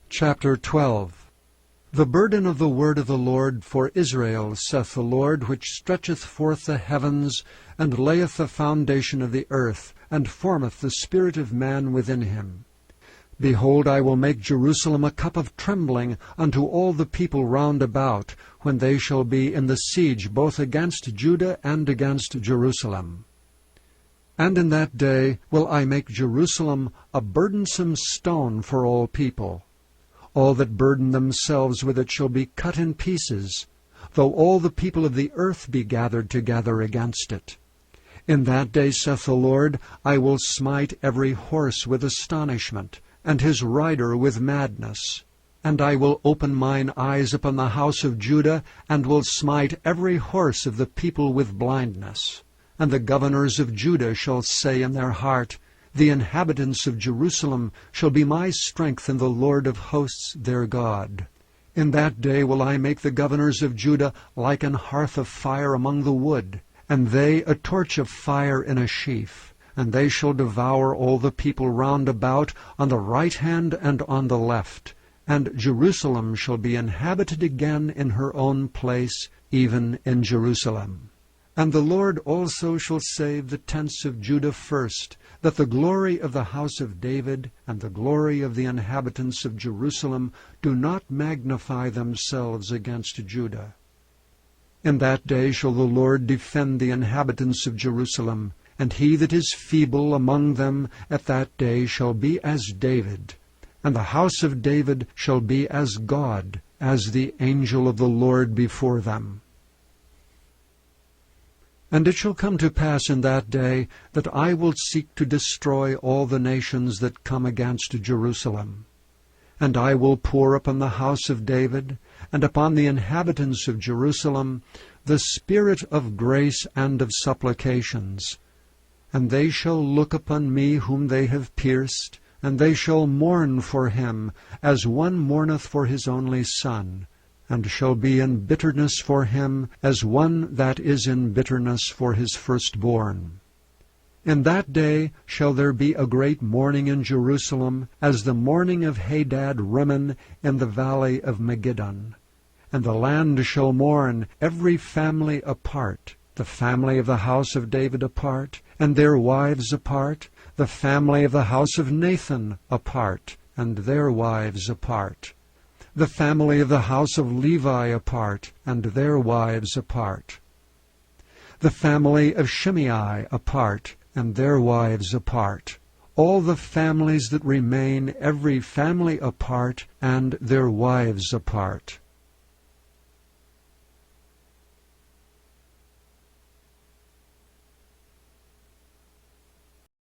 Chapter 12. The burden of the word of the Lord for Israel, saith the Lord, which stretcheth forth the heavens, and layeth the foundation of the earth, and formeth the spirit of man within him. Behold, I will make Jerusalem a cup of trembling unto all the people round about, when they shall be in the siege both against Judah and against Jerusalem. And in that day will I make Jerusalem a burdensome stone for all people. All that burden themselves with it shall be cut in pieces, though all the people of the earth be gathered together against it. In that day, saith the Lord, I will smite every horse with astonishment, and his rider with madness. And I will open mine eyes upon the house of Judah, and will smite every horse of the people with blindness. And the governors of Judah shall say in their heart, The inhabitants of Jerusalem shall be my strength in the Lord of hosts their God. In that day will I make the governors of Judah like an hearth of fire among the wood, and they a torch of fire in a sheaf. And they shall devour all the people round about on the right hand and on the left. And Jerusalem shall be inhabited again in her own place, even in Jerusalem. And the Lord also shall save the tents of Judah first, that the glory of the house of David and the glory of the inhabitants of Jerusalem do not magnify themselves against Judah. In that day shall the Lord defend the inhabitants of Jerusalem, and he that is feeble among them at that day shall be as David, and the house of David shall be as God, as the angel of the Lord before them. And it shall come to pass in that day that I will seek to destroy all the nations that come against Jerusalem. And I will pour upon the house of David, and upon the inhabitants of Jerusalem, the spirit of grace and of supplications. And they shall look upon me whom they have pierced, and they shall mourn for him, as one mourneth for his only son, and shall be in bitterness for him, as one that is in bitterness for his firstborn. In that day shall there be a great mourning in Jerusalem, as the mourning of Hadad Rimmon in the valley of Megiddon. And the land shall mourn, every family apart, the family of the house of David apart, and their wives apart, the family of the house of Nathan apart, and their wives apart, the family of the house of Levi apart, and their wives apart, the family of Shimei apart, and their wives apart, all the families that remain, every family apart, and their wives apart.